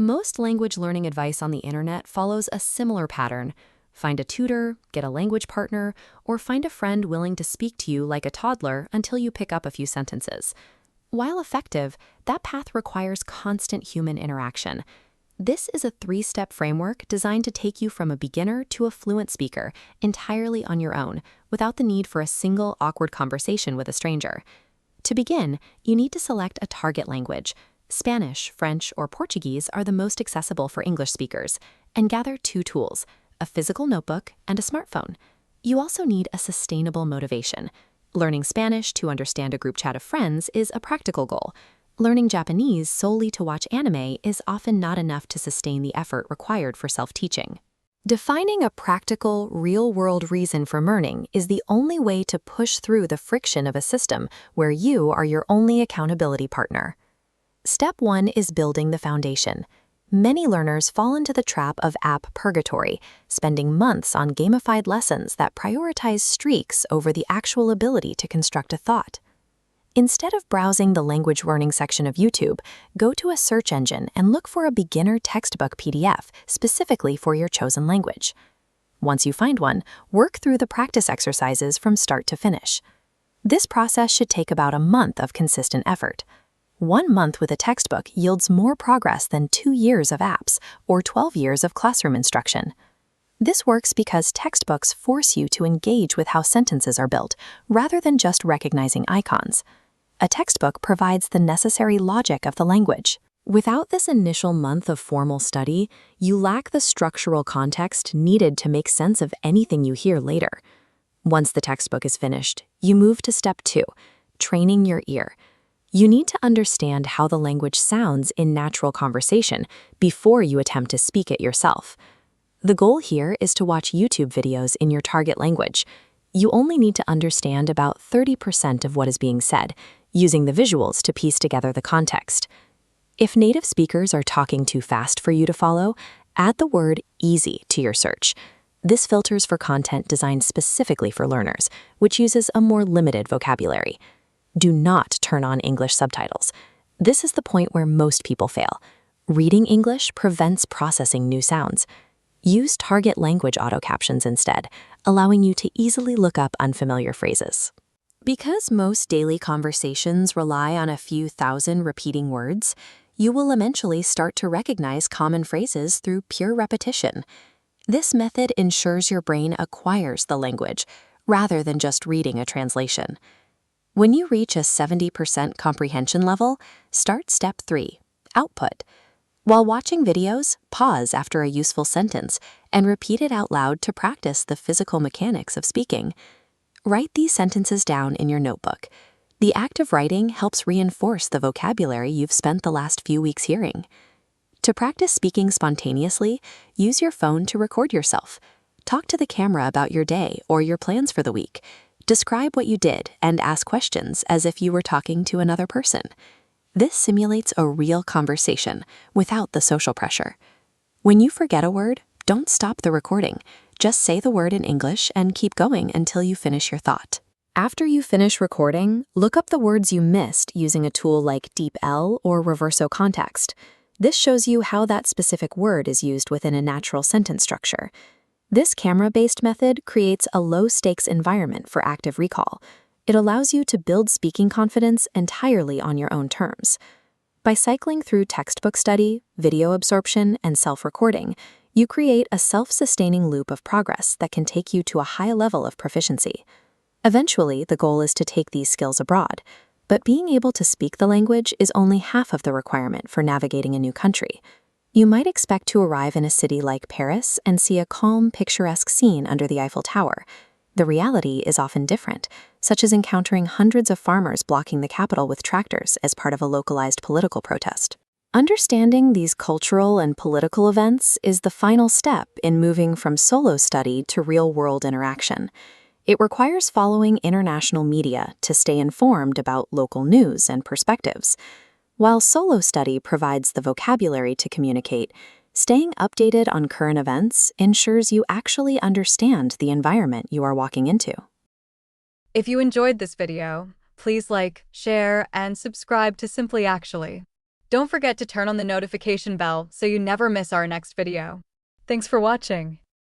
Most language learning advice on the internet follows a similar pattern. Find a tutor, get a language partner, or find a friend willing to speak to you like a toddler until you pick up a few sentences. While effective, that path requires constant human interaction. This is a three-step framework designed to take you from a beginner to a fluent speaker entirely on your own, without the need for a single awkward conversation with a stranger. To begin, you need to select a target language. Spanish, French, or Portuguese are the most accessible for English speakers, and gather two tools: a physical notebook and a smartphone. You also need a sustainable motivation. Learning Spanish to understand a group chat of friends is a practical goal. Learning Japanese solely to watch anime is often not enough to sustain the effort required for self-teaching. Defining a practical, real-world reason for learning is the only way to push through the friction of a system where you are your only accountability partner. Step 1 is building the foundation. Many learners fall into the trap of app purgatory, spending months on gamified lessons that prioritize streaks over the actual ability to construct a thought. Instead of browsing the language learning section of YouTube, go to a search engine and look for a beginner textbook PDF specifically for your chosen language. Once you find one, work through the practice exercises from start to finish. This process should take about a month of consistent effort. 1 month with a textbook yields more progress than 2 years of apps or 12 years of classroom instruction. This works because textbooks force you to engage with how sentences are built, rather than just recognizing icons. A textbook provides the necessary logic of the language. Without this initial month of formal study, you lack the structural context needed to make sense of anything you hear later. Once the textbook is finished, you move to step 2, training your ear. You need to understand how the language sounds in natural conversation before you attempt to speak it yourself. The goal here is to watch YouTube videos in your target language. You only need to understand about 30% of what is being said, using the visuals to piece together the context. If native speakers are talking too fast for you to follow, add the word easy to your search. This filters for content designed specifically for learners, which uses a more limited vocabulary. Do not turn on English subtitles. This is the point where most people fail. Reading English prevents processing new sounds. Use target language auto-captions instead, allowing you to easily look up unfamiliar phrases. Because most daily conversations rely on a few thousand repeating words, you will eventually start to recognize common phrases through pure repetition. This method ensures your brain acquires the language, rather than just reading a translation. When you reach a 70% comprehension level, start step 3, output. While watching videos, pause after a useful sentence and repeat it out loud to practice the physical mechanics of speaking. Write these sentences down in your notebook. The act of writing helps reinforce the vocabulary you've spent the last few weeks hearing. To practice speaking spontaneously, use your phone to record yourself. Talk to the camera about your day or your plans for the week. Describe what you did and ask questions as if you were talking to another person. This simulates a real conversation without the social pressure. When you forget a word, don't stop the recording. Just say the word in English and keep going until you finish your thought. After you finish recording, look up the words you missed using a tool like DeepL or Reverso Context. This shows you how that specific word is used within a natural sentence structure. This camera-based method creates a low-stakes environment for active recall. It allows you to build speaking confidence entirely on your own terms. By cycling through textbook study, video absorption, and self-recording, you create a self-sustaining loop of progress that can take you to a high level of proficiency. Eventually, the goal is to take these skills abroad, but being able to speak the language is only half of the requirement for navigating a new country. You might expect to arrive in a city like Paris and see a calm, picturesque scene under the Eiffel Tower. The reality is often different, such as encountering hundreds of farmers blocking the capital with tractors as part of a localized political protest. Understanding these cultural and political events is the final step in moving from solo study to real-world interaction. It requires following international media to stay informed about local news and perspectives. While solo study provides the vocabulary to communicate, staying updated on current events ensures you actually understand the environment you are walking into. If you enjoyed this video, please like, share, and subscribe to Simply Actually. Don't forget to turn on the notification bell so you never miss our next video. Thanks for watching.